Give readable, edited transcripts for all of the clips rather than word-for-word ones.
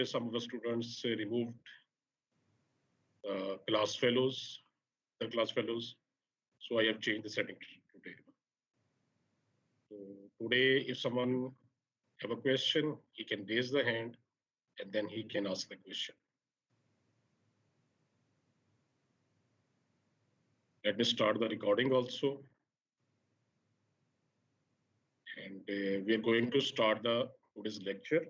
some of the students removed class fellows, the class fellows. So I have changed the setting today. So today, if someone have a question, he can raise the hand and then he can ask the question. Let me start the recording also. And we are going to start the today's lecture.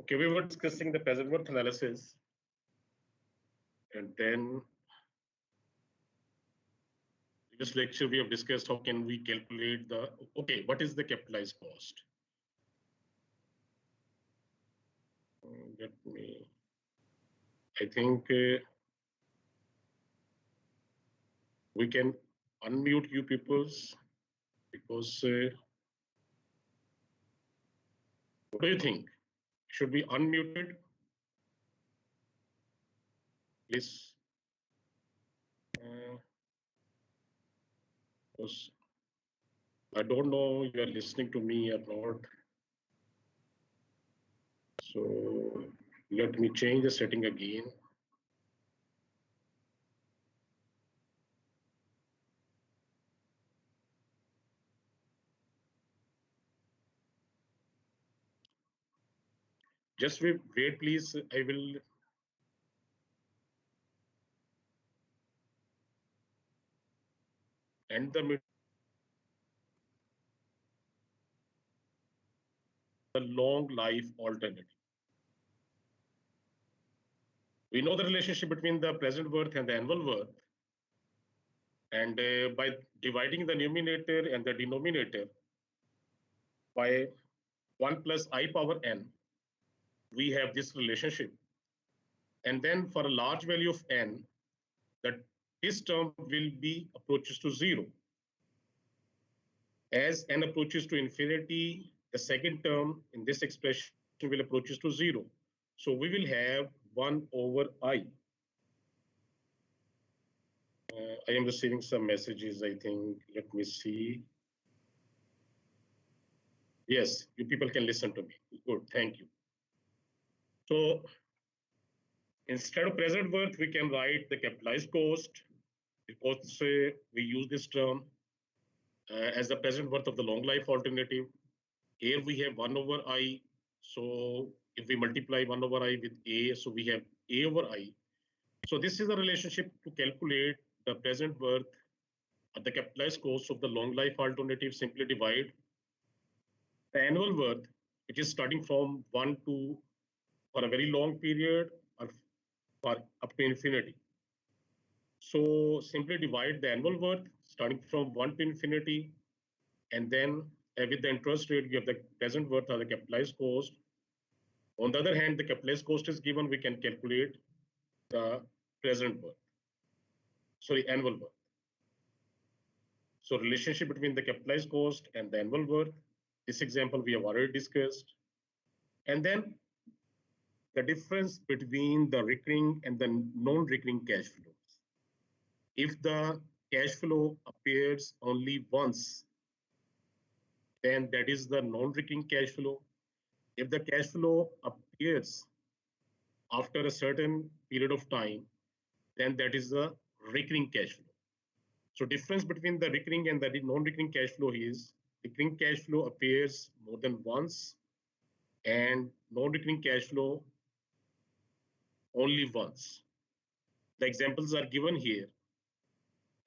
Okay, we were discussing the present worth analysis. And then in this lecture, we have discussed how can we calculate the, okay, what is the capitalized cost? Let me, I think we can unmute you peoples because what do you think? Should be unmuted? Please. Because I don't know you are listening to me or not. So let me change the setting again. Just wait, please. I will. End the long life alternative. We know the relationship between the present worth and the annual worth. And by dividing the numerator and the denominator by 1 plus I power n, we have this relationship. And then for a large value of n, that this term will be approaches to 0. As n approaches to infinity, the second term in this expression will approaches to 0. So we will have 1 over I. I am receiving some messages, I think. Let me see. Yes, you people can listen to me. Good, thank you. So instead of present worth, we can write the capitalized cost because we use this term as the present worth of the long life alternative. Here we have 1 over I. So if we multiply 1 over I with A, so we have A over I. So this is the relationship to calculate the present worth at the capitalized cost of the long life alternative. Simply divide the annual worth, which is starting from 1 to for a very long period or for up to infinity. So simply divide the annual worth starting from 1 to infinity, and then with the interest rate, you have the present worth or the capitalized cost. On the other hand, the capitalized cost is given, we can calculate the present worth, sorry, annual worth. So relationship between the capitalized cost and the annual worth, this example we have already discussed. And then the difference between the recurring and the non-recurring cash flows. If the cash flow appears only once, then that is the non-recurring cash flow. If the cash flow appears after a certain period of time, then that is the recurring cash flow. So difference between the recurring and the non-recurring cash flow is recurring cash flow appears more than once and non-recurring cash flow only once. The examples are given here.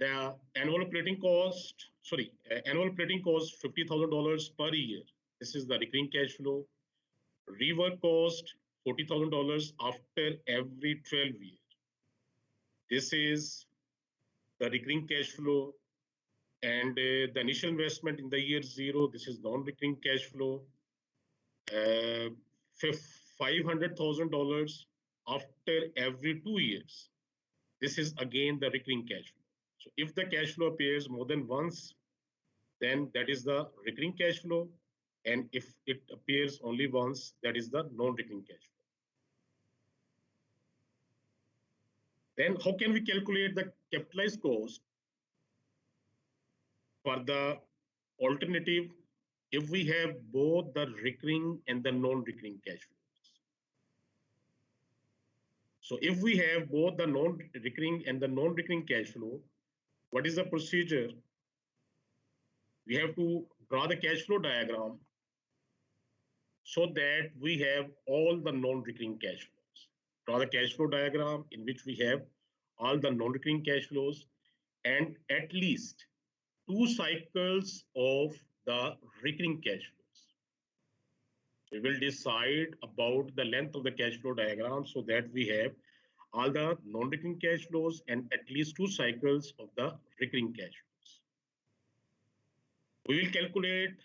The annual operating cost, annual operating cost $50,000 per year. This is the recurring cash flow. Rework cost $40,000 after every 12 years. This is the recurring cash flow. And the initial investment in the year 0, this is non-recurring cash flow. $5 $500,000 after every 2 years. This is again the recurring cash flow. So if the cash flow appears more than once, then that is the recurring cash flow. And if it appears only once, that is the non-recurring cash flow. Then how can we calculate the capitalized cost for the alternative if we have both the recurring and the non-recurring cash flows? So if we have both the non-recurring and the non-recurring cash flow, what is the procedure? We have to draw the cash flow diagram so that we have all the non-recurring cash flows. Draw the cash flow diagram in which we have all the non-recurring cash flows and at least 2 cycles of the recurring cash flows. We will decide about the length of the cash flow diagram so that we have all the non-recurring cash flows and at least 2 cycles of the recurring cash flows. We will calculate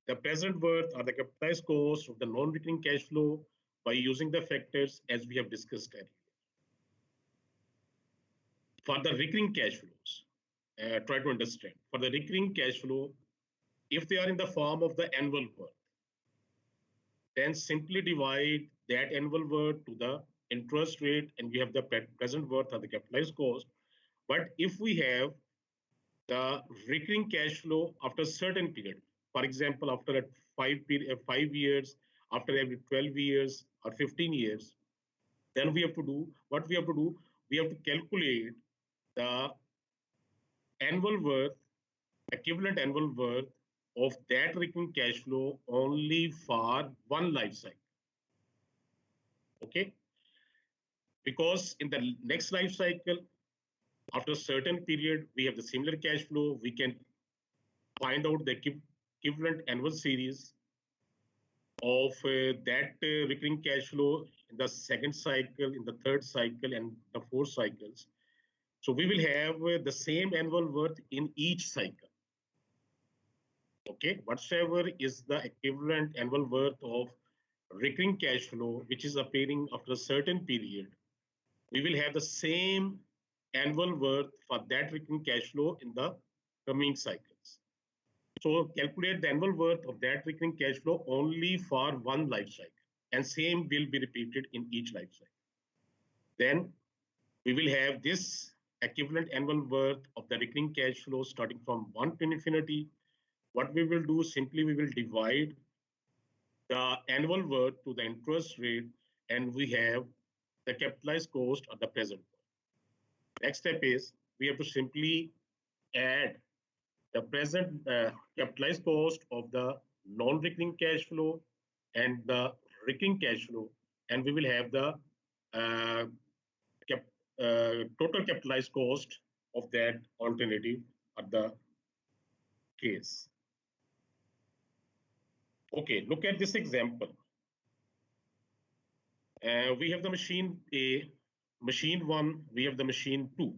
the present worth or the capitalized cost of the non-recurring cash flow by using the factors as we have discussed earlier. For the recurring cash flows, try to understand. For the recurring cash flow, if they are in the form of the annual worth, then simply divide that annual worth to the interest rate and we have the present worth or the capitalized cost. But if we have the recurring cash flow after a certain period, for example, after a 5 years, after every 12 years or 15 years, then we have to do what we have to do. We have to calculate the annual worth, equivalent annual worth of that recurring cash flow only for one life cycle. Okay? Because in the next life cycle, after a certain period, we have the similar cash flow. We can find out the equivalent annual series of that recurring cash flow in the second cycle, in the third cycle, and the fourth cycles. So we will have the same annual worth in each cycle. Okay, whatsoever is the equivalent annual worth of recurring cash flow, which is appearing after a certain period, we will have the same annual worth for that recurring cash flow in the coming cycles. So calculate the annual worth of that recurring cash flow only for one life cycle, and same will be repeated in each life cycle. Then we will have this equivalent annual worth of the recurring cash flow starting from 1 to infinity. What we will do, simply we will divide the annual worth to the interest rate, and we have the capitalized cost or the present worth. Next step is we have to simply add the present capitalized cost of the non-recurring cash flow and the recurring cash flow, and we will have the total capitalized cost of that alternative at the case. Okay, look at this example. We have the machine A, machine 1, we have the machine 2.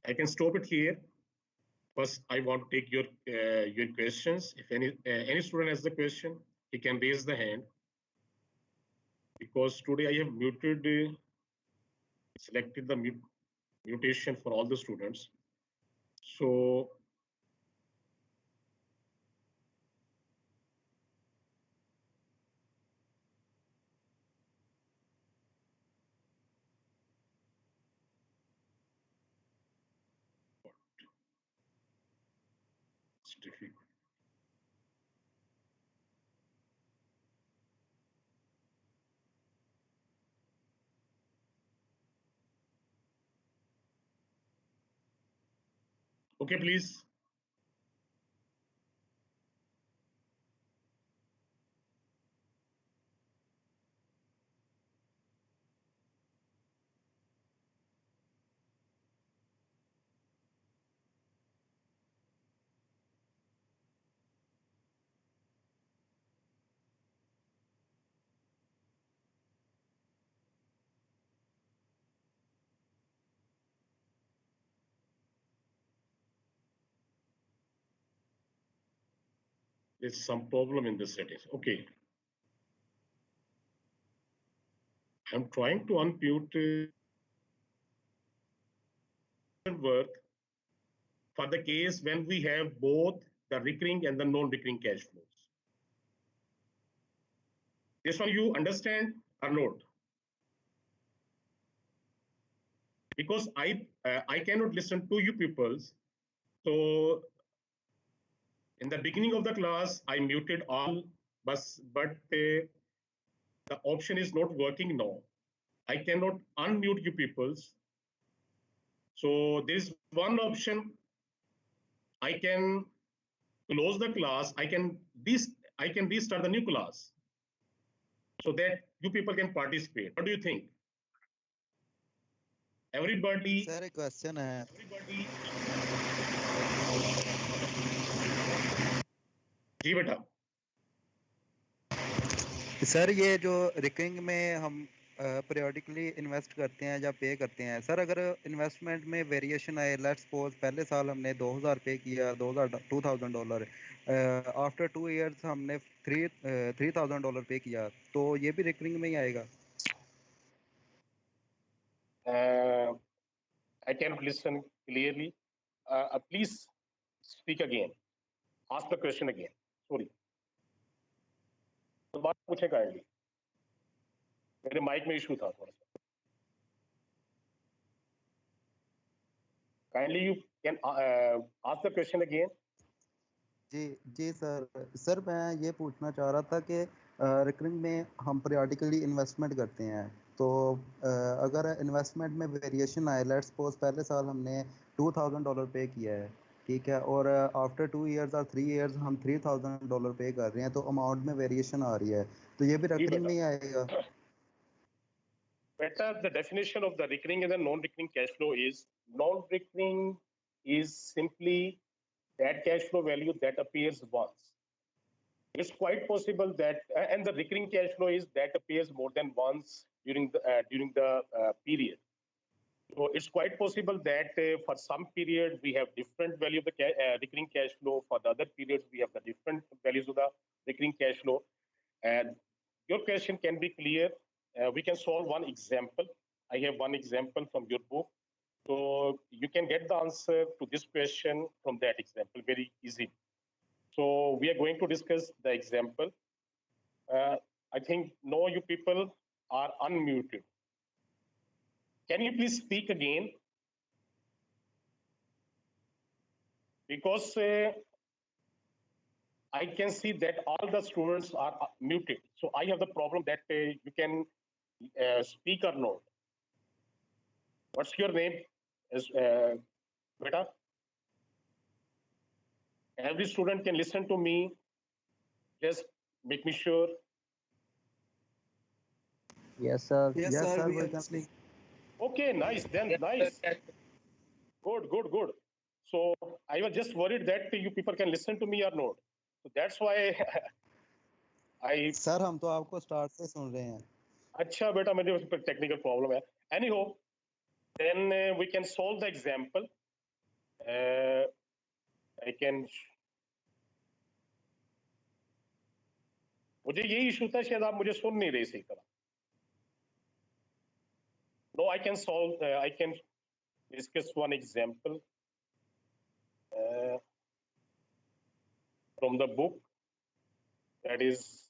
I can stop it here. First, I want to take your questions. If any student has the question, he can raise the hand. Because today I have muted, selected the mutation for all the students. So it's difficult. Okay, please. there's some problem in the settings. Okay. I'm trying to unmute work for the case when we have both the recurring and the non-recurring cash flows. This one you understand or not? Because I cannot listen to you peoples. So in the beginning of the class, I muted all, but the option is not working now. I cannot unmute you peoples. So there's one option. I can close the class. I can restart the new class so that you people can participate. What do you think? Everybody. Sir, a question है. जी बेटा. Sir ये जो recurring में हम periodically invest करते हैं या पे करते हैं सर, अगर इन्वेस्टमेंट में वेरिएशन आए, लेट्स सपोज पहले साल हमने 2000 पे किया, $2000 आफ्टर 2 इयर्स हमने $3000 पे किया, तो ये भी रिकरिंग में ही आएगा? I cannot listen clearly. Please speak again. Ask the question again. Sorry. तो बात पूछे काइंडली. मेरे माइक में इशू था थोड़ा सा. Kindly you can ask the question again. जी सर मैं ये पूछना चाह रहा था कि रिकरिंग में हम पीरियडिकली इन्वेस्टमेंट करते हैं, तो अगर इन्वेस्टमेंट में वेरिएशन आए, लेट्स सपोज पहले साल हमने $2000 पे किया है, ठीक है, और आफ्टर 2 इयर्स और 3 इयर्स हम $3000 पे कर रहे हैं, तो अमाउंट में वेरिएशन आ रही है, तो ये भी रिकरिंग में ही आएगा? Better, the definition of the recurring and the non-recurring cash flow is non-recurring is simply that cash flow value that appears once. It's quite possible that, and the recurring cash flow is that appears more than once during the period. So it's quite possible that for some period we have different value of the recurring cash flow. For the other periods we have the different values of the recurring cash flow. And your question can be clear. We can solve one example. I have one example from your book. So you can get the answer to this question from that example very easily. So we are going to discuss the example. I think no, you people are unmuted. Can you please speak again? Because I can see that all the students are muted. So I have the problem that you can speak or not. What's your name? Beta? Every student can listen to me. Just make me sure. Yes, sir. Yes, sir. We can speak. Okay, nice. Then nice. Good. So I was just worried that you people can listen to me or not. So that's why I. Sir, हम तो आपको start से सुन रहे हैं. अच्छा बेटा, मेरे technical problem है. Anyhow, then we can solve the example. I can. मुझे यही इशू था, शायद आप मुझे सुन नहीं रहे सही तरह. No, I can solve. I can discuss one example from the book. That is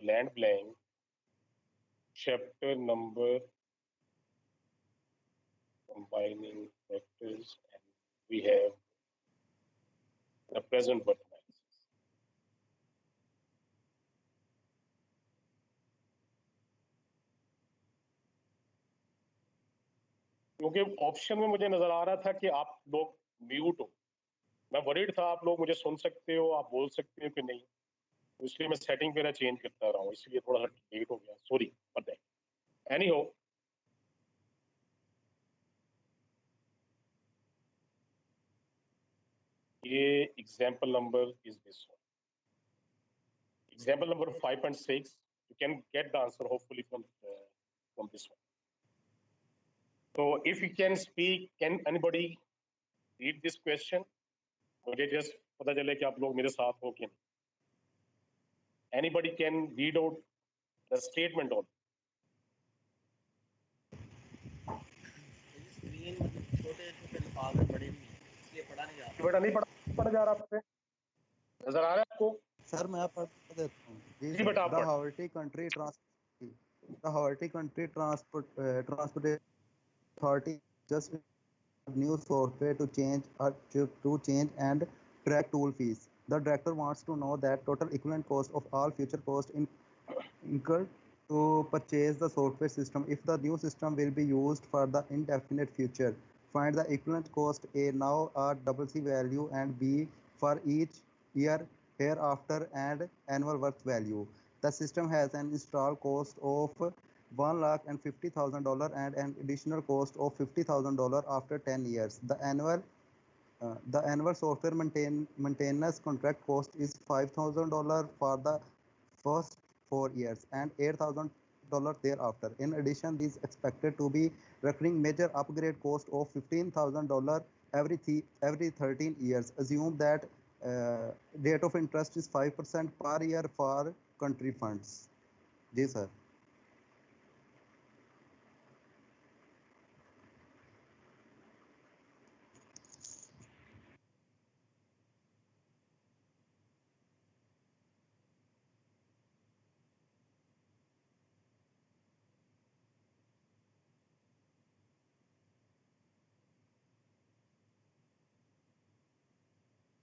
Land Blank, chapter number combining factors, and we have the present work analysis. क्योंकि ऑप्शन में मुझे नजर आ रहा था कि आप लोग म्यूट हो, मैं वरीड था आप लोग मुझे सुन सकते हो, आप बोल सकते हो कि नहीं, इसलिए मैं सेटिंग मेरा चेंज करता रहा हूँ, इसलिए थोड़ा सा लेट हो गया, सॉरी फॉर दैट. एनीहो, ये example number is this one, example number 5.6. you can get the answer hopefully from this one. So if you can speak, can anybody read this question? मुझे just पता चले कि आप लोग मेरे साथ हो कि नहीं. Anybody can read out the statement on. Screen मतलब छोटे छोटे अल्फाज है, बड़े नहीं है, इसलिए पढ़ा नहीं जा रहा. बेटा नहीं पढ़ जा रहा आपसे, नजर आ रहा है आपको? सर मैं पढ़ देता हूँ जी जी सर. बेटा, आप द पढ़. हावर्टी country transport authority just new software to change and track tool fees. The director wants to know that total equivalent cost of all future costs incurred to purchase the software system if the new system will be used for the indefinite future. Find the equivalent cost A now or double C value and B for each year hereafter and annual worth value. The system has an install cost of $1,50,000 and an additional cost of $50,000 after 10 years. The annual software maintenance contract cost is $5,000 for the first 4 years and $8,000 thereafter. In addition, this is expected to be recurring major upgrade cost of $15,000 every 13 years. Assume that rate of interest is 5% per year for country funds. जी sir.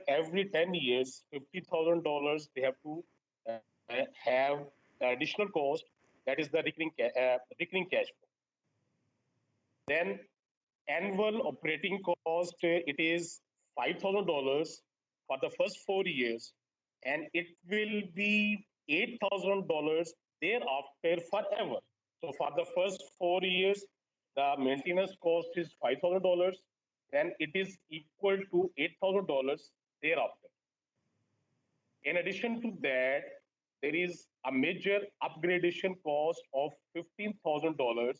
Every 10 years, $50,000 they have to have the additional cost, that is the recurring cash flow. Then annual operating cost, it is $5,000 for the first 4 years, and it will be $8,000 thereafter forever. So for the first 4 years, the maintenance cost is $5,000, then it is equal to $8,000 thereafter. In addition to that, there is a major upgradation cost of $15,000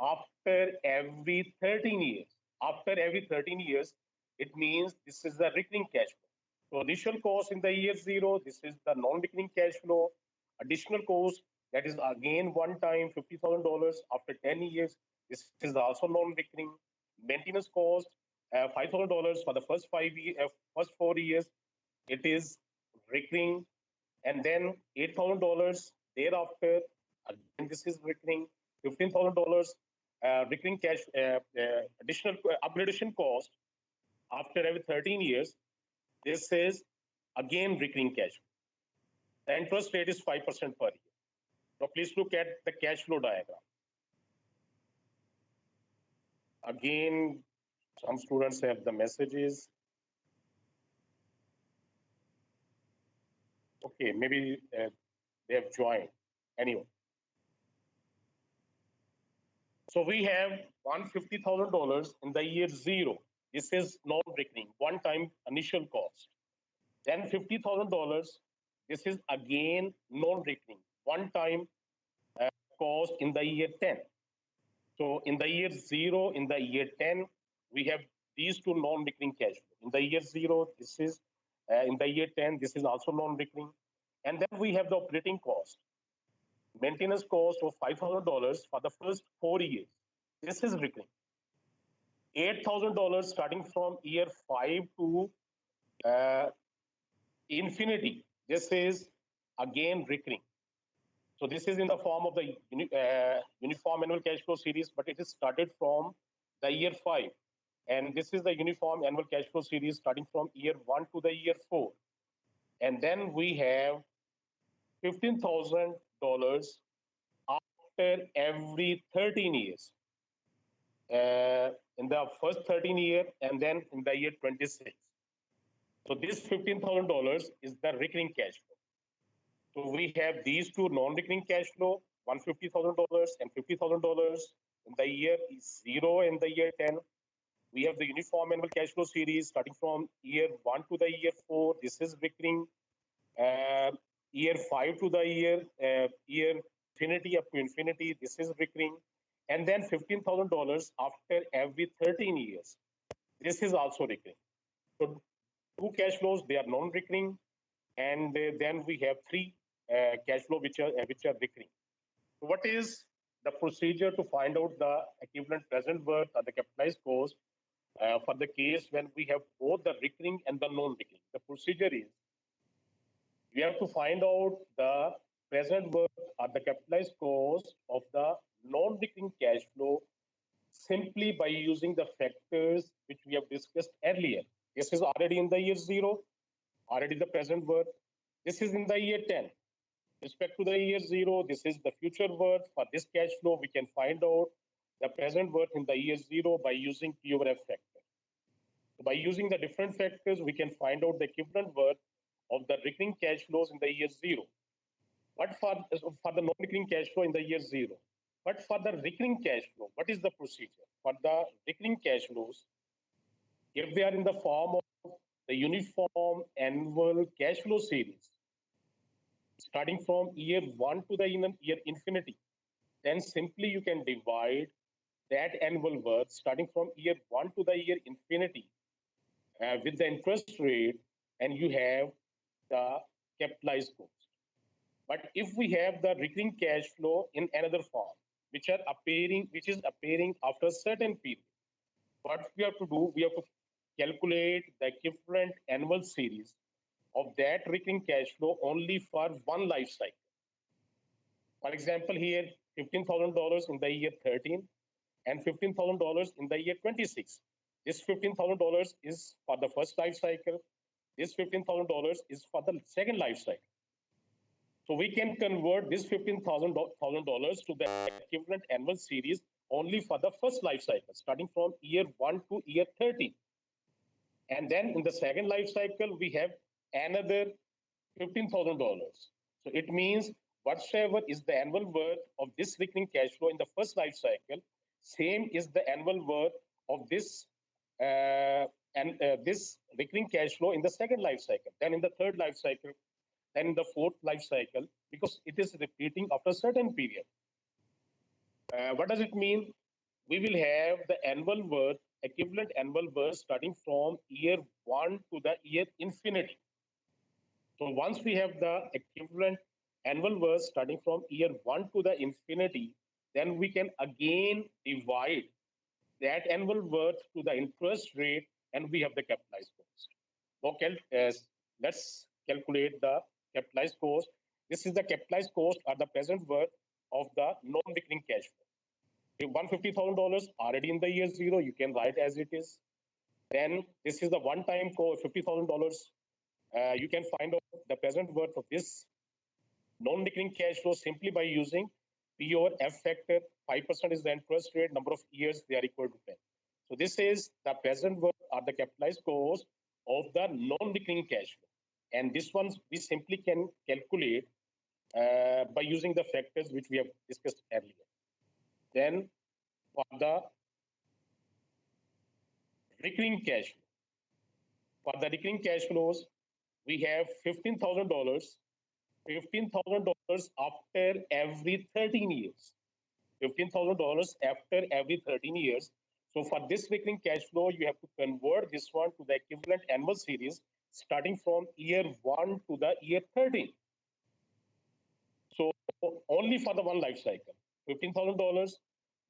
after every 13 years. After every 13 years, it means this is the recurring cash flow. So initial cost in the year 0, this is the non-recurring cash flow. Additional cost, that is again one time $50,000 after 10 years. This is also non-recurring. Maintenance cost, $5,000 for the first 4 years. It is recurring, and then $8,000 thereafter. Again, this is recurring. $15,000 recurring cash additional upgradation cost after every 13 years. This is again recurring cash. The interest rate is 5% per year. Now please look at the cash flow diagram. Again, some students have the messages. Okay, maybe they have joined. Anyway. So we have $150,000 in the year 0. This is non-recurring, one-time initial cost. Then $50,000. This is again non-recurring, one-time cost in the year 10. So in the year 0, in the year 10, we have these two non-recurring cash flow. In the year 0, this is in the year 10, this is also non-recurring. And then we have the operating cost. Maintenance cost of $5,000 for the first 4 years. This is recurring. $8,000 starting from year 5 to infinity. This is again recurring. So this is in the form of the uniform annual cash flow series, but it is started from the year 5. And this is the uniform annual cash flow series starting from year 1 to the year 4. And then we have $15,000 after every 13 years. In the first 13 year and then in the year 26. So this $15,000 is the recurring cash flow. So we have these two non-recurring cash flow, $150,000 and $50,000 in the year 0 and the year 10. We have the uniform annual cash flow series starting from year 1 to the year 4. This is recurring. Year 5 to the year infinity up to infinity. This is recurring. And then $15,000 after every 13 years. This is also recurring. So Two cash flows, they are non-recurring, and then we have three cash flow which are recurring. So what is the procedure to find out the equivalent present worth or the capitalized cost for the case when we have both the recurring and the non-recurring? The procedure is we have to find out the present worth or the capitalized cost of the non-recurring cash flow simply by using the factors which we have discussed earlier. This is already in the year 0, already the present worth. This is in the year 10. Respect to the year 0, this is the future worth. For this cash flow, we can find out the present worth in the year 0 by using P over F factor. So by using the different factors, we can find out the equivalent worth of the recurring cash flows in the year 0. But for the non-recurring cash flow in the year 0. But for the recurring cash flow, what is the procedure? For the recurring cash flows, if they are in the form of the uniform annual cash flow series, starting from year 1 to the year infinity, then simply you can divide that annual worth starting from year 1 to the year infinity with the interest rate, and you have the capitalized cost. But if we have the recurring cash flow in another form, which is appearing after a certain period, what we have to do, we have to calculate the equivalent annual series of that recurring cash flow only for one life cycle. For example, here $15,000 in the year 13 and $15,000 in the year 26. This $15,000 is for the first life cycle. This $15,000 is for the second life cycle. So we can convert this $15,000 to the equivalent annual series only for the first life cycle, starting from year 1 to year 13. And then in the second life cycle, we have another $15,000. So it means whatsoever is the annual worth of this recurring cash flow in the first life cycle, same is the annual worth of this this recurring cash flow in the second life cycle, then in the third life cycle, then in the fourth life cycle, because it is repeating after a certain period. What does it mean? We will have the annual worth, equivalent annual worth starting from year 1 to the year infinity. So once we have the equivalent annual worth starting from year 1 to the infinity, then we can again divide that annual worth to the interest rate, and we have the capitalized cost. Okay, let's calculate the capitalized cost. This is the capitalized cost or the present worth of the non-recurring cash flow. If $150,000 already in the year 0, you can write as it is. Then this is the one-time cost, $50,000. You can find out the present worth of this non-recurring cash flow simply by using P over F factor. 5% is the interest rate, number of years they are equal to 10. So this is the present worth or the capitalized cost of the non-recurring cash flow. And this one we simply can calculate by using the factors which we have discussed earlier. Then for the recurring cash flow, for the recurring cash flows, we have $15,000 after every 13 years. $15,000 after every 13 years. So for this recurring cash flow, you have to convert this one to the equivalent annual series starting from year 1 to the year 13. So only for the one life cycle, $15,000.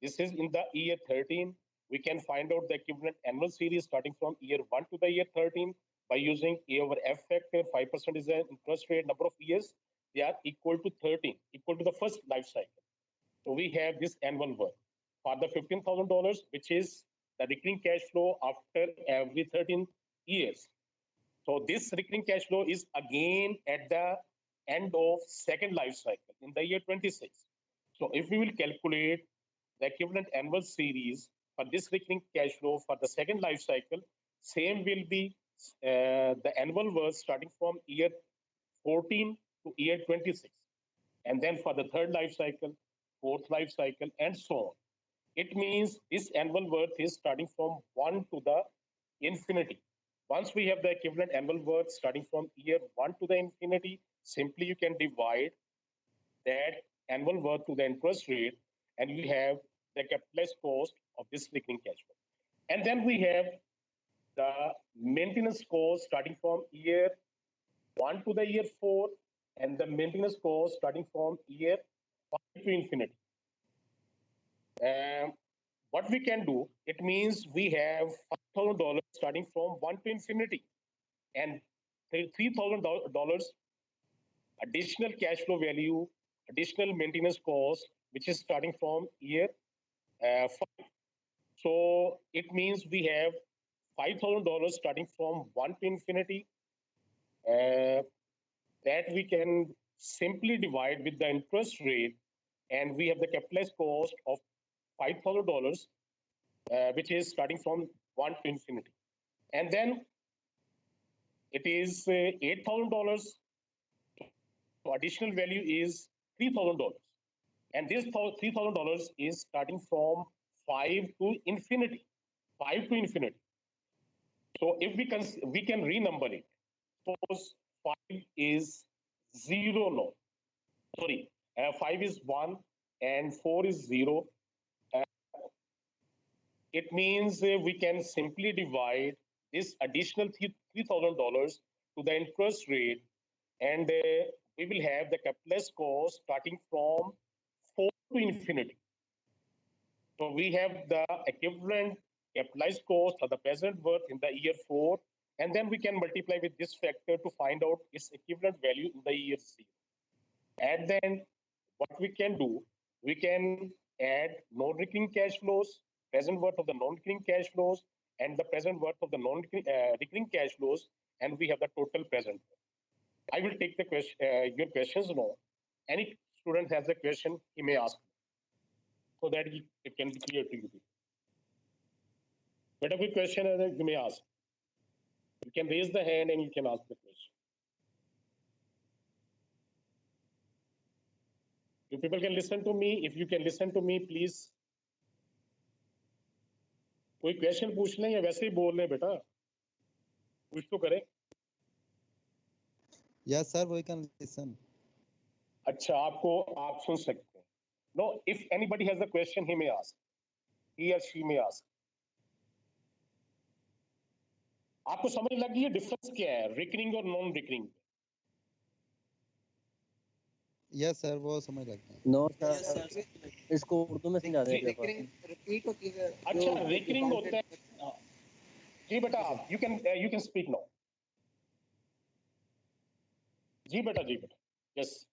This is in the year 13. We can find out the equivalent annual series starting from year 1 to the year 13 by using A over F factor. 5% is the interest rate, number of years. They are equal to 13, equal to the first life cycle. So we have this annual worth for the $15,000, which is the recurring cash flow after every 13 years. So this recurring cash flow is again at the end of second life cycle in the year 26. So if we will calculate the equivalent annual series for this recurring cash flow for the second life cycle, same will be the annual worth starting from year 14 to year 26. And then for the third life cycle, fourth life cycle, and so on. It means this annual worth is starting from 1 to the infinity. Once we have the equivalent annual worth starting from year 1 to the infinity, simply you can divide that annual worth to the interest rate, and you have the capitalized cost of this recurring cash flow. And then we have the maintenance cost starting from year 1 to the year 4, and the maintenance cost starting from year 5 to infinity. What we can do, it means we have $5,000 starting from 1 to infinity, and $3,000 additional cash flow value, additional maintenance cost, which is starting from year 5. So it means we have $5,000 starting from 1 to infinity, that we can simply divide with the interest rate, and we have the capitalized cost of $5,000, which is starting from 1 to infinity. And then it is $8,000. So additional value is $3,000. And this $3,000 is starting from 5 to infinity. 5 to infinity. So if we can renumber it. Suppose 5 is 0 now. Sorry, 5 is 1 and 4 is 0. It means we can simply divide this additional $3,000 to the interest rate, and we will have the capitalized cost starting from 4 to infinity. So we have the equivalent capitalized cost or the present worth in the year 4, and then we can multiply with this factor to find out its equivalent value in the year 0. And then what we can do, we can add non-recurring cash flows, present worth of the non-recurring cash flows, and the present worth of the non-recurring cash flows, and we have the total present. I will take the question, your questions now. Any student has a question, he may ask, so that it can be clear to you. Whatever question you may ask, you can raise the hand and you can ask the question. You people can listen to me. If you can listen to me, please. कोई question पूछ लें या वैसे ही बोल लें बेटा, कुछ तो करें. Yes sir, we can listen. अच्छा, आप सुन सकते हैं. No, if anybody has a question, he may ask. He or she may ask. आपको समझ लगी है डिफरेंस क्या है रिकरिंग और नॉन रिकरिंग? Yes sir, वो समझ लग गया. नो सर, इसको उर्दू में समझा दें. रिपीट होती है. अच्छा, रिकरिंग होता है. जी बेटा, you can speak now. जी बेटा. Yes.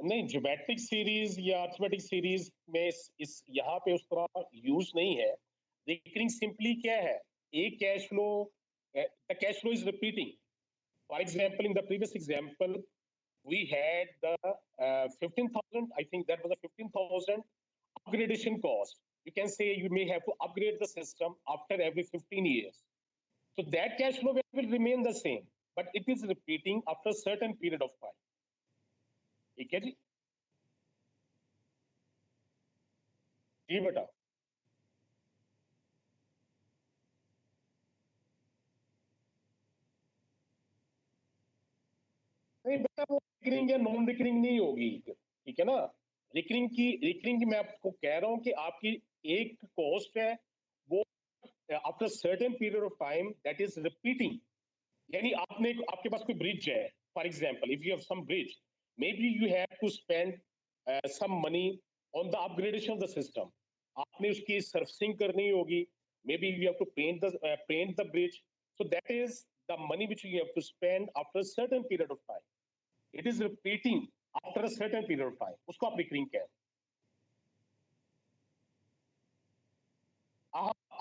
नहीं, ज्योमेट्रिक सीरीज या अर्थमेटिक सीरीज में इस यहाँ पे उस तरह यूज नहीं है. रिकरिंग सिंपली क्या है, एक cash flow, the cash flow is repeating. For example, in the previous example, we had the 15,000. I think that was a 15,000 upgradation cost. You can say you may have to upgrade the system after every 15 years. So that cash flow will remain the same, but it is repeating after a certain period of time. ठीक है जी? जी बेटा. नहीं बेटा, वो recurring या non recurring नहीं होगी, ठीक है ना. रिकरिंग मैं आपको कह रहा हूं कि आपकी एक कॉस्ट है, वो after certain period of time that is repeating. यानी आपके पास कोई ब्रिज है, for example if you have some bridge, maybe you have to spend some money on the upgradation of the system. आपने उसकी servicing करनी होगी, maybe you have to paint the bridge. So that is the money which you have to spend after a certain period of time. It is repeating after a certain period of time. उसको आप recurring कहें.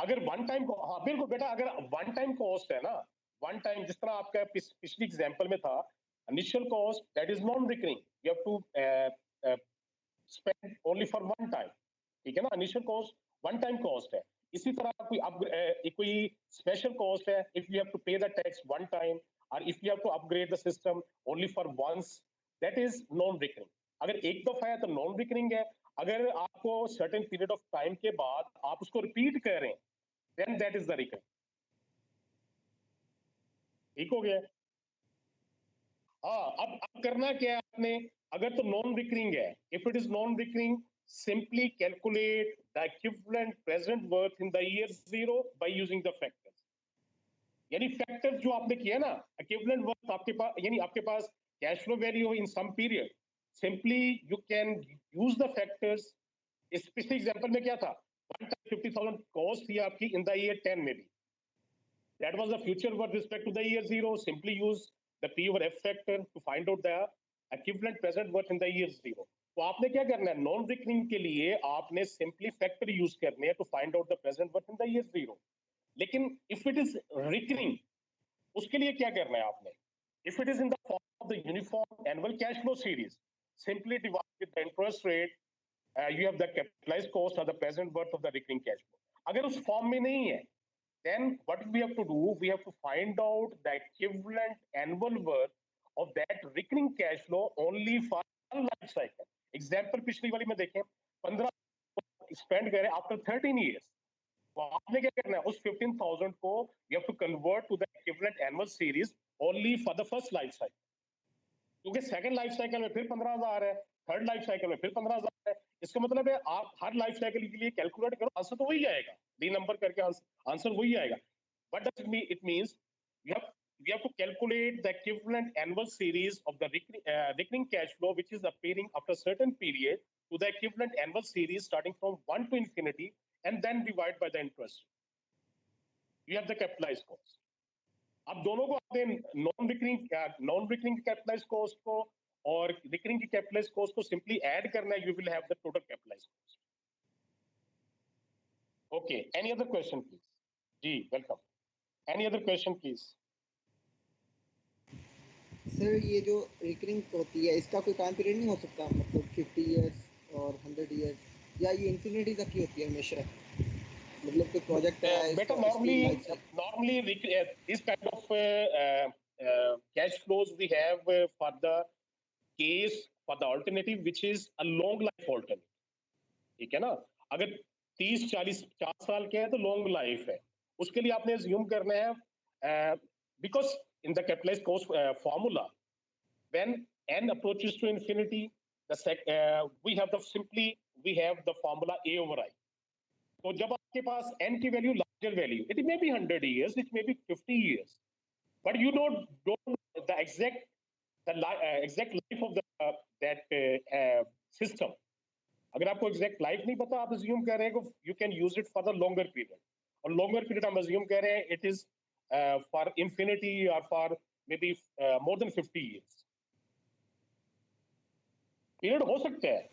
अगर one time, हाँ बिल्कुल बेटा, अगर one time cost है ना, वन टाइम जिस तरह आपका पिछली एग्जांपल में था, initial cost that is non recurring, you have to spend only for one time. ठीक है ना, initial cost one time cost है. इसी तरह कोई स्पेशल कॉस्ट है, if you have to pay the tax one time, और if you have to upgrade the system only for once, that is non recurring. अगर एक दफा है तो नॉन रिकरिंग है. अगर आपको सर्टेन पीरियड ऑफ टाइम के बाद आप उसको रिपीट कर रहे हैं, then that is the recurring. ठीक हो गया? हाँ, अब करना क्या है आपने, अगर तो नॉन रिकरिंग है, if it is non recurring, simply calculate the equivalent present worth in the year zero by using the factors. यानी फैक्टर जो आपने किया ना, इक्विवेलेंट वर्थ आपके पास, यानी आपके पास cash flow value in some period, simply you can use the factors. इस पिछले एग्जांपल में क्या था, 1,50,000 कॉस्ट थी आपकी इन द ईयर 10 में भी, that was the future with respect to the year zero. Simply use the P over F factor to find out the equivalent present worth in the year zero. तो आपने क्या करना है, non recurring के लिए आपने सिंपली फैक्टर यूज करने हैं to find out the present worth in the year zero. लेकिन इफ इट इज रिकरिंग, उसके लिए क्या करना है आपने, if it is in the form of the uniform annual cash flow series, simply divide with the interest rate, you have the capitalized cost or the present worth of the recurring cash flow. अगर उस form में नहीं है, then what we have to do, we have to find out the equivalent annual worth of that recurring cash flow only for one life cycle. Example पिछली वाली में देखें, 15 spend करें आफ्टर 13 years, तो आपने क्या करना है, उस 15,000 को you have to convert to the equivalent annual series only for the first life cycle, क्योंकि सेकंड लाइफ साइकिल में फिर 15,000 है, थर्ड लाइफ साइकिल में फिर 15,000 है। इसका मतलब है आप हर लाइफ साइकिल के लिए कैलकुलेट करो, आंसर तो वही आएगा, डी नंबर करके आंसर वही आएगा। What does it mean? It means we have to calculate the equivalent annual series of the recurring cash flow which is appearing after a certain period to the equivalent annual series starting from 1 to infinity and then divide by the interest. You have the capitalized cost. अब दोनों को आपने non recurring capitalise cost को और recurring की capitalise cost को simply add करना है, you will have the total capitalise cost. Okay, any other question please? जी welcome, any other question please? Sir ये जो रिकरिंग होती है इसका कोई टाइम पीरियड नहीं हो सकता, मतलब 50 इयर्स और 100 इयर्स, या ये इन्फिनिटी तक की होती है हमेशा, मतलब कोई प्रोजेक्ट है बेटा normally this kind of cash flows we have for the case for the alternative which is a long life alternative, ठीक है ना। अगर 30-40-50 साल के है तो लॉन्ग लाइफ है, उसके लिए आपने अज्यूम करना है, because in the capitalised cost formula when n approaches to infinity, we have the formula a over i. तो जब आपके पास n की value larger value, it may be 100 years, it may be 50 years, but you don't the exact life of that system. अगर आपको exact life नहीं पता, आप assume कर रहे हैं कि you can use it for the longer period, और लॉन्गर पीरियड हम अज्यूम कर रहे हैं इट इज फॉर इंफिनिटी और for may be more than 50 years. Period हो सकता है,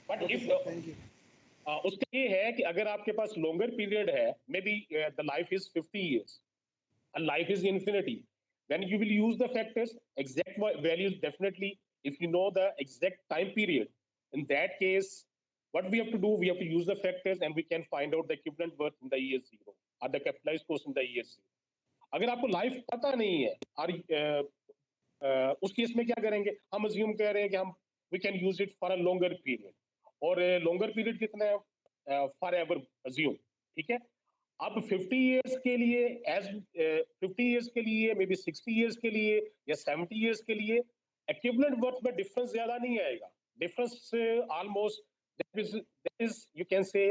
बट इफ उसका ये है कि अगर आपके पास लॉन्गर पीरियड है, may be the life is 50 years and life is infinity, then you will use the factors. Exact values definitely, if you know the exact time period, in that case what we have to do, we have to use the factors and we can find out the equivalent worth in the year zero or the capitalized cost in the year zero. अगर आपको life पता नहीं है और उस case में क्या करेंगे, हम अज्यूम कर रहे हैं कि हम we can use it for a longer period, और लॉन्गर पीरियड कितना है, फॉर एवर अज्यूम, ठीक है। अब 50 years के लिए 50 years के लिए, मे बी 60 years के लिए या 70 years के लिए, इक्विवेलेंट वर्थ में डिफरेंस ज्यादा नहीं आएगा, difference almost that is you can say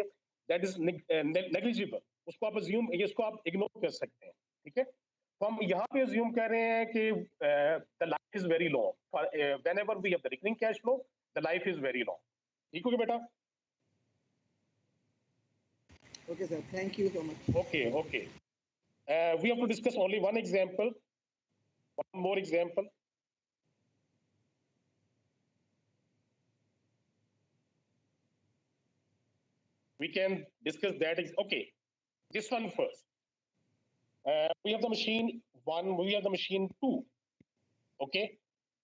that is negligible, उसको आप अज्यूम, इसको आप इग्नोर कर सकते हैं, ठीक है। तो हम यहाँ पे अज्यूम कर रहे हैं कि the life is very long, whenever we have the recurring cash flow the life is very long, ठीक हो गया बेटा? Okay, sir. Thank you so much. Okay. We have to discuss only one example. One more example. We can discuss that. Okay, this one first. We have the machine one. We have the machine two. Okay,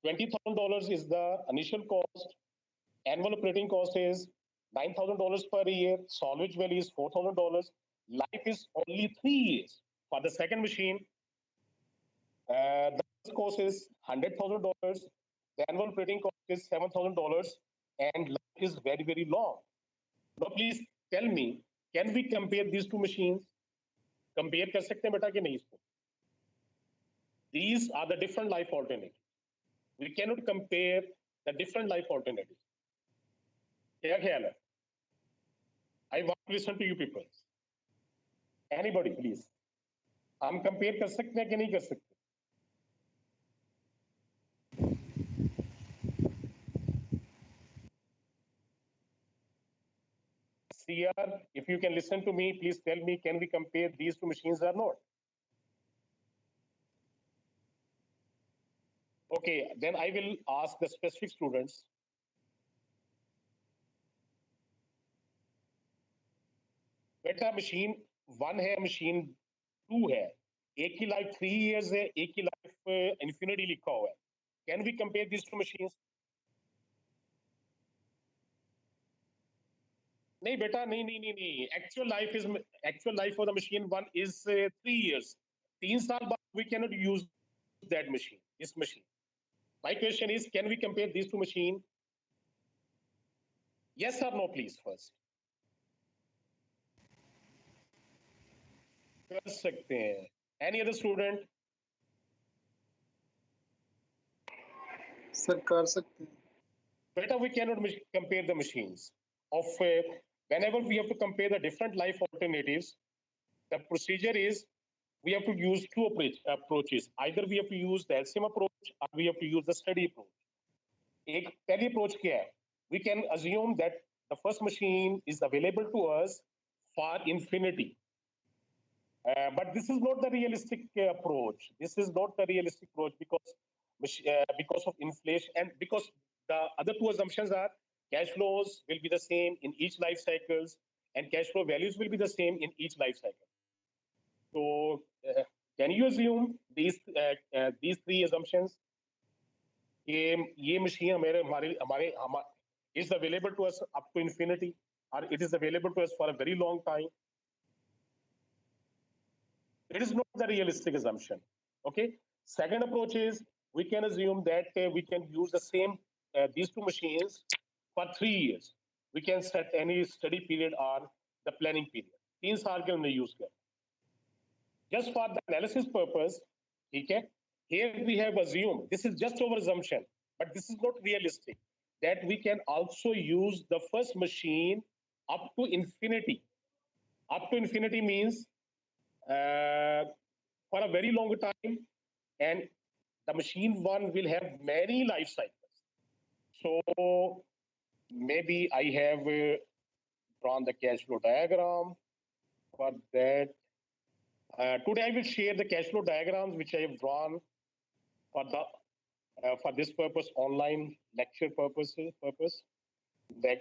$20,000 is the initial cost. Annual operating cost is $9,000 per year. Salvage value is $4,000. Life is only 3 years. For the second machine, the first cost is $100,000. The annual operating cost is $7,000, and life is very, very long. Now, please tell me, can we compare these two machines? Compare कर सकते हैं बेटा कि नहीं इसको? These are the different life alternatives. We cannot compare the different life alternatives. क्या ख्याल है? I want to listen to you people. Anybody, please. हम compare कर सकते हैं कि नहीं कर सकते? CR, if you can listen to me, please tell me, can we compare these two machines or not? Okay, then I will ask the specific students. बेटा machine 1 है, मशीन 2 है, एक की लाइफ 3 years है, एक की लाइफ इंफिनिटी लिखा हुआ है. Can we compare these two machines? नहीं बेटा, नहीं. Actual life of the machine 1 is 3 years. 3 साल बाद we cannot use that machine, this machine. My question is, can we compare these two machines? Yes or no, please, first. कर सकते हैं. Any other student? Sir कर सकते हैं. Better we cannot compare the machines. Of whenever we have to compare the different life alternatives, the procedure is we have to use two approaches. Either we have to use the LCM approach or we have to use the study approach. एक पहली approach क्या है? We can assume that the first machine is available to us for infinity. But this is not the realistic approach. This is not the realistic approach because of inflation and because the other two assumptions are cash flows will be the same in each life cycles and cash flow values will be the same in each life cycle. So can you assume these three assumptions? ये machine हमारे is available to us up to infinity or it is available to us for a very long time. It is not the realistic assumption. Okay. Second approach is we can assume that we can use the same these two machines for 3 years. We can set any study period or the planning period. 3 साल के हमने use किया. Just for the analysis purpose, okay. Here we have assumed this is just our assumption, but this is not realistic. That we can also use the first machine up to infinity. Up to infinity means for a very long time, and the machine 1 will have many life cycles. So maybe I have drawn the cash flow diagram for that. Today I will share the cash flow diagrams which I have drawn for this purpose, online lecture purpose. That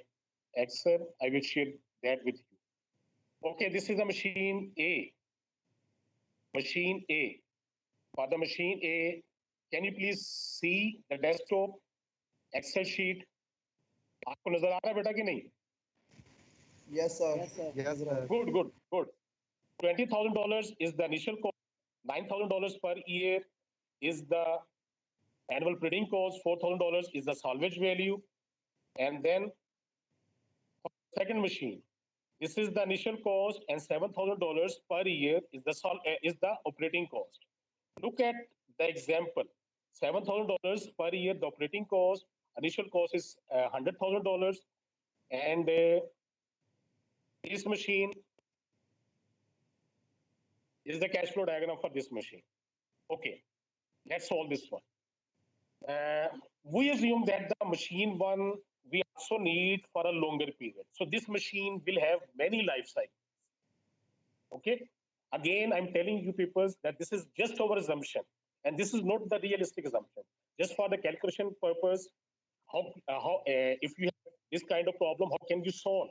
Excel, I will share that with you. Okay, this is the machine A. Machine A. For the machine A, can you please see the desktop Excel sheet? आपको नजर आ रहा है बेटा कि नहीं? Yes, sir. Yes, sir. Good. $20,000 is the initial cost. $9,000 per year is the annual printing cost. $4,000 is the salvage value, and then second machine. This is the initial cost, and $7,000 per year is the operating cost. Look at the example. $7,000 per year, the operating cost. Initial cost is $100,000, and this machine is the cash flow diagram for this machine. Okay, let's solve this one. We assume that the machine 1 we also need for a longer period. So this machine will have many life cycles. Okay. Again, I'm telling you people that this is just our assumption, and this is not the realistic assumption. Just for the calculation purpose, if you have this kind of problem, how can you solve?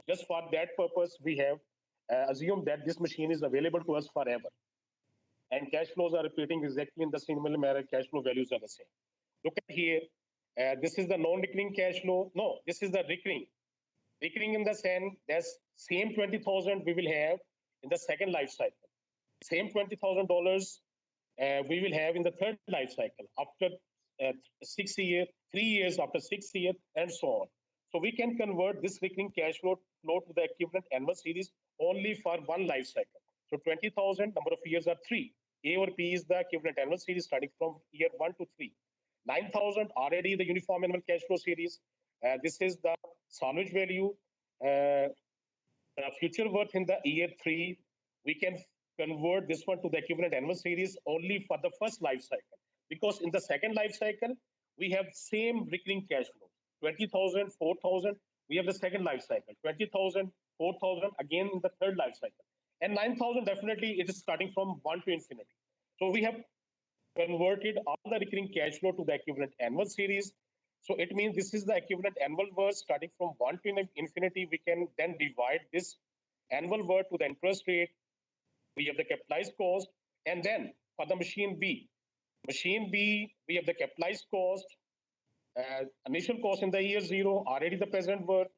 Just for that purpose, we have assumed that this machine is available to us forever, and cash flows are repeating exactly in the similar manner. Cash flow values are the same. Look at here. This is the non-recurring cash flow. No, this is the recurring. Recurring in the sense that same 20,000 we will have in the second life cycle. Same $20,000 we will have in the third life cycle after 6 years, 3 years after 6 years, and so on. So we can convert this recurring cash flow to the equivalent annual series only for one life cycle. So 20,000 number of years are 3. A or P is the equivalent annual series starting from year 1 to 3. 9,000 already the uniform annual cash flow series. This is the salvage value. Future worth in the year 3, we can convert this one to the equivalent annual series only for the first life cycle. Because in the second life cycle, we have same recurring cash flow. 20,000, 4,000, we have the second life cycle. 20,000, 4,000, again in the third life cycle. And 9,000, definitely it is starting from 1 to infinity. So we have converted all the recurring cash flow to the equivalent annual series. So it means this is the equivalent annual worth starting from 1 to infinity. We can then divide this annual worth to the interest rate. We have the capitalized cost. And then for the machine B, we have the capitalized cost, initial cost in the year 0, already the present worth.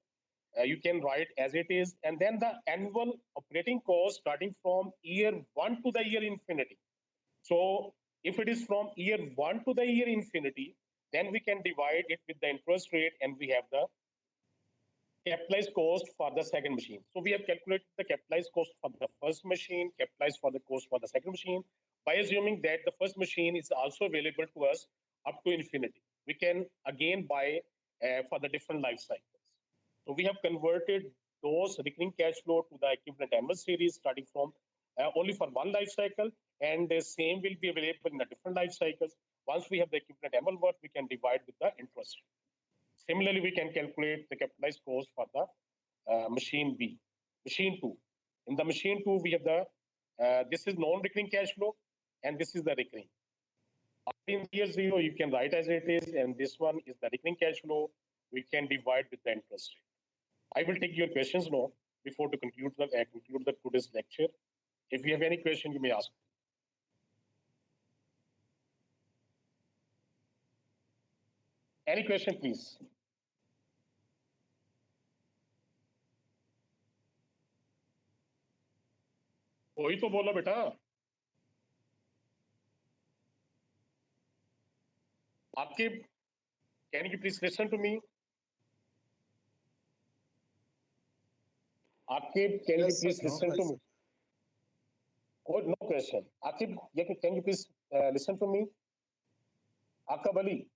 You can write as it is. And then the annual operating cost starting from year 1 to the year infinity. So if it is from year 1 to the year infinity, then we can divide it with the interest rate and we have the capitalized cost for the second machine. So we have calculated the capitalized cost for the first machine, capitalized for the cost for the second machine, by assuming that the first machine is also available to us up to infinity. We can again buy for the different life cycles. So we have converted those recurring cash flow to the equivalent annual series starting from only for one life cycle, and the same will be available in the different life cycles. Once we have the equivalent annual worth, we can divide with the interest. Similarly, we can calculate the capitalized cost for the machine B. Machine 2. In the machine 2, we have the, this is non-recurring cash flow, and this is the recurring. In year 0, you can write as it is, and this one is the recurring cash flow. We can divide with the interest rate. I will take your questions now before to conclude the today's lecture. If you have any question, you may ask. Any question, please? वही तो बोला बेटा. आपके, can you please listen to me? Akib, can you please listen to me? Oh, no question. Akib, can you please listen to me? Akab Ali.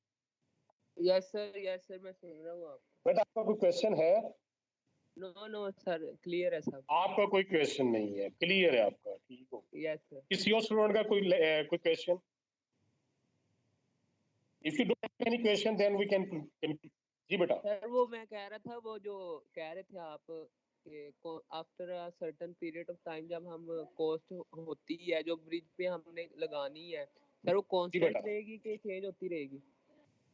Yes sir, मैं सुन रहा हूँ आप. बेटा आपका कोई क्वेश्चन है? नो सर, क्लियर है सब. आपका कोई क्वेश्चन नहीं है, क्लियर है आपका, ठीक हो? Yes sir. किसी और स्टूडेंट का कोई question? If you don't have any question, then we can जी बेटा. सर वो मैं कह रहा था, वो जो कह रहे थे आप कि after a certain period of time जब हम कॉस्ट होती है जो ब्रिज पे हमने लगानी है, सर वो कांस्टेंट रहेगी कि चेंज होती रहेगी?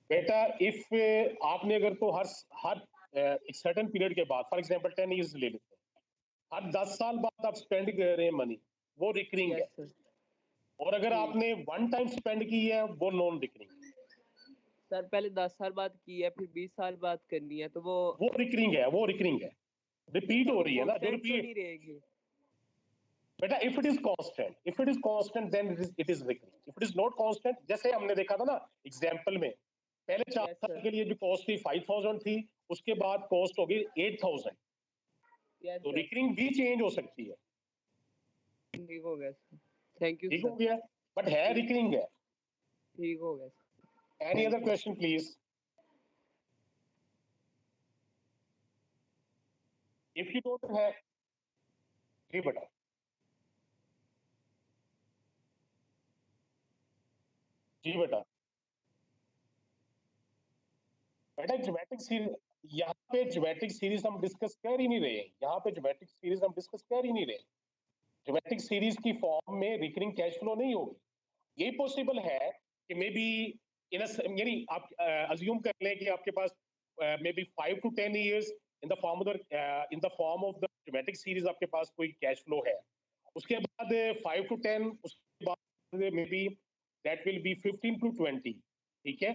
बेटा इफ आपने अगर तो हर एक सर्टेन पीरियड के बाद, फॉर एग्जांपल 10 इयर्स ले लेते हैं, हर 10 साल बाद आप स्पेंड कर रहे हैं मनी, वो रिकरिंग है. और अगर आपने वन टाइम स्पेंड की है, वो नॉन रिकरिंग. सर पहले 10 साल बाद की है, फिर 20 साल बाद करनी है, तो वो रिकरिंग है, वो रिकरिंग है, रिपीट हो रही है ना, जो रिपीट नहीं रहेगी. बेटा if it is constant then it is recurring. If it is not constant, जैसे हमने देखा था ना एग्जांपल में, पहले 4 साल के लिए जो कॉस्ट थी 5,000 थी, उसके बाद कॉस्ट हो गई 8,000. तो रिकरिंग भी चेंज हो सकती है. ठीक हो गया सर, थैंक यू. ठीक हो गया, बट है रिकरिंग है. ठीक हो गया. Any other question, please? If you don't have, जी बेटा. जी बेटा. बेटा ज्योमेट्रिक सीरीज, यहाँ पे ज्योमेट्रिक सीरीज हम डिस्कस कर ही नहीं रहे. यहाँ पे ज्योमेट्रिक सीरीज हम डिस्कस कर ही नहीं रहे. ज्योमेट्रिक सीरीज की फॉर्म में रिकरिंग कैश फ्लो नहीं होगी. ये पॉसिबल है कि मे बी यानी आप अज्यूम कर लें कि आपके पास maybe 5 to 10 years in the form of the geometric series आपके पास कोई कैश फ्लो है. उसके बाद 5 to 10, उसके बाद may be that will be 15 to 20. ठीक है.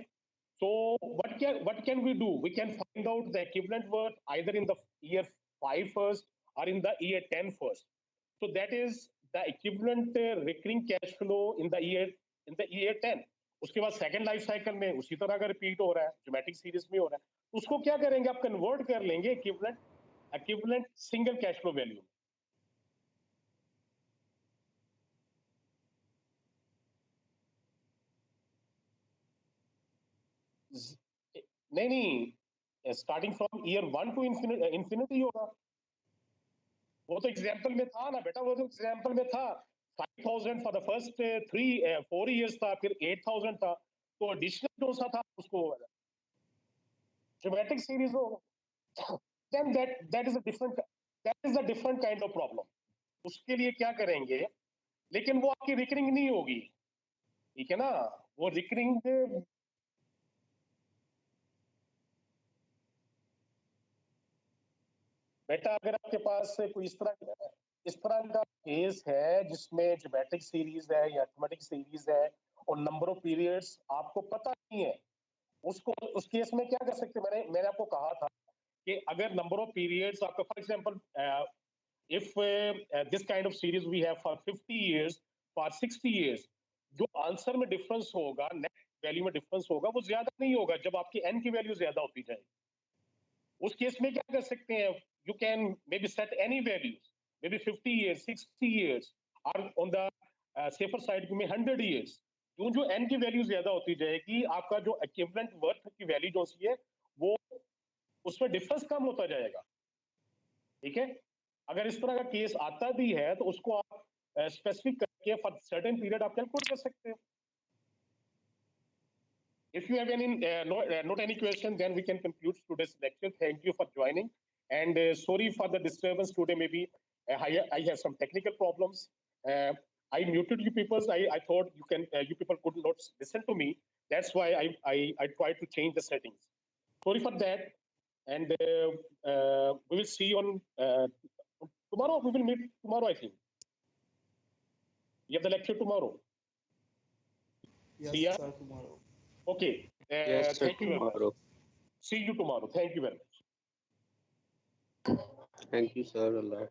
So what can we do? We can find out the equivalent worth either in the year 5 first or in the year 10 first. So that is the equivalent recurring cash flow in the year 10. उसके बाद second life cycle में उसी तरह का repeat हो रहा है, geometric series में हो रहा है. तो उसको क्या करेंगे, आप कन्वर्ट कर लेंगे equivalent single cash flow value. नहीं, starting from year 1 to infinity होगा। वो तो एग्जाम्पल में था ना बेटा, वो तो एग्जाम्पल में था 5,000 फॉर द फर्स्ट 4 इयर्स था, फिर 8,000 था, तो एडिशनल जो सा था उसको ट्रिमेटिक सीरीज हो, then that is a different kind of problem। उसके लिए क्या करेंगे, लेकिन वो आपकी रिकरिंग नहीं होगी, ठीक है ना, वो रिकरिंग बेटा अगर आपके पास कोई इस तरह का केस है जिसमें ज्योमेट्रिक सीरीज है या अरिथमेटिक सीरीज है और नंबर ऑफ पीरियड्स आपको पता नहीं है, उसको उस केस में क्या कर सकते हैं, मैंने आपको कहा था कि अगर नंबर ऑफ पीरियड्स आपका, for example if this kind of series we have for 50 years, for 60 years, जो आंसर में डिफरेंस होगा, नेट वैल्यू में डिफरेंस होगा, वो ज्यादा नहीं होगा जब आपकी एन की वैल्यू ज्यादा होती जाए। उस केस में क्या कर सकते हैं, you can may be set any values, may be 50 years, 60 years, और ऑन द सेफर साइड में 100 years। जो एन की वैल्यू ज्यादा होती जाएगी, आपका जो इक्विवेलेंट वर्थ की वैल्यू जो सी है वो उसमें डिफरेंस कम होता जाएगा, ठीक है। अगर इस तरह का केस आता भी है तो उसको आप स्पेसिफिक करके फॉर सर्टेन पीरियड आप कैलकुलेट कर सकते हैं। If you have any not any question, then we can conclude today's lecture. Thank you for joining, and sorry for the disturbance today. Maybe I have some technical problems. I muted you people. I thought you people could not listen to me. That's why I tried to change the settings. Sorry for that, and we will see you on tomorrow. We will meet tomorrow, I think. You have the lecture tomorrow. Yes, See ya. sir, tomorrow. Okay. Yes, sir, thank you very much. tomorrow. See you tomorrow. Thank you very much. Thank you, sir. Allah.